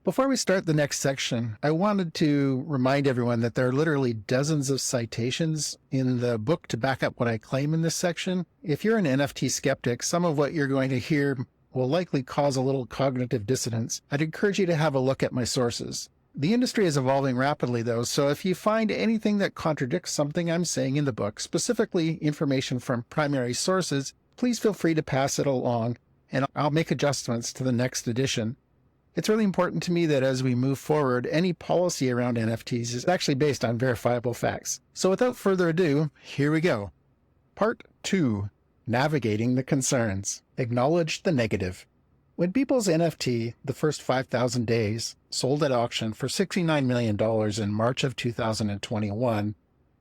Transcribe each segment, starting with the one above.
Before we start the next section, I wanted to remind everyone that there are literally dozens of citations in the book to back up what I claim in this section. If you're an NFT skeptic, some of what you're going to hear will likely cause a little cognitive dissonance. I'd encourage you to have a look at my sources. The industry is evolving rapidly, though, so if you find anything that contradicts something I'm saying in the book, specifically information from primary sources, please feel free to pass it along, and I'll make adjustments to the next edition. It's really important to me that as we move forward, any policy around NFTs is actually based on verifiable facts. So without further ado, here we go. Part 2. Navigating the Concerns. Acknowledge the Negative. When Beeple's NFT, The First 5,000 Days, sold at auction for $69 million in March of 2021,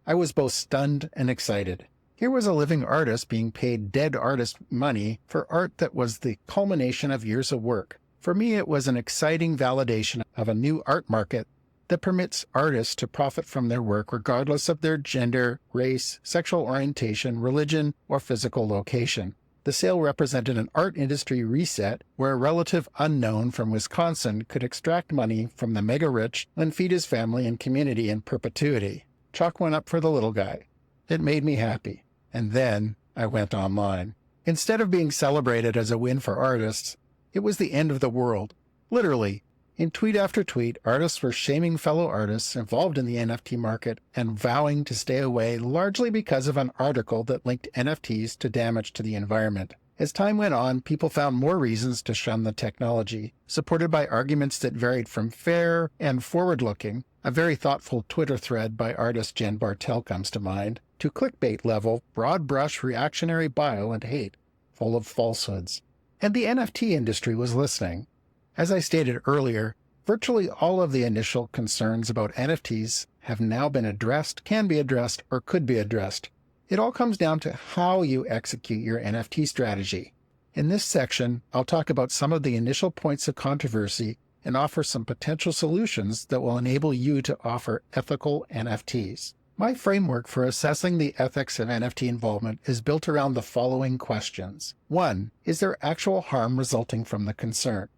I was both stunned and excited. Here was a living artist being paid dead artist money for art that was the culmination of years of work. For me, it was an exciting validation of a new art market that permits artists to profit from their work regardless of their gender, race, sexual orientation, religion, or physical location. The sale represented an art industry reset where a relative unknown from Wisconsin could extract money from the mega-rich and feed his family and community in perpetuity. Chalk went up for the little guy. It made me happy. And then I went online. Instead of being celebrated as a win for artists, it was the end of the world. Literally, in tweet after tweet, artists were shaming fellow artists involved in the NFT market and vowing to stay away largely because of an article that linked NFTs to damage to the environment. As time went on, people found more reasons to shun the technology, supported by arguments that varied from fair and forward-looking. A very thoughtful Twitter thread by artist Jen Bartel comes to mind, to clickbait-level, broad-brush reactionary bile and hate, full of falsehoods. And the NFT industry was listening. As I stated earlier, virtually all of the initial concerns about NFTs have now been addressed, can be addressed, or could be addressed. It all comes down to how you execute your NFT strategy. In this section, I'll talk about some of the initial points of controversy and offer some potential solutions that will enable you to offer ethical NFTs. My framework for assessing the ethics of NFT involvement is built around the following questions. 1. Is there actual harm resulting from the concern?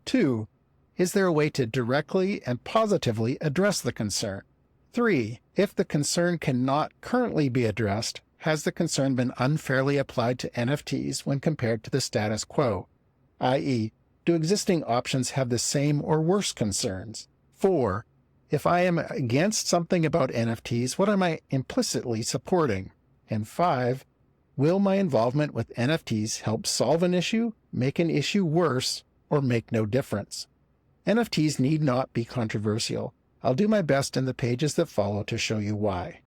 2. Is there a way to directly and positively address the concern? 3. If the concern cannot currently be addressed, has the concern been unfairly applied to NFTs when compared to the status quo? i.e., do existing options have the same or worse concerns? 4. If I am against something about NFTs, what am I implicitly supporting? And 5. Will my involvement with NFTs help solve an issue, make an issue worse, or make no difference? NFTs need not be controversial. I'll do my best in the pages that follow to show you why.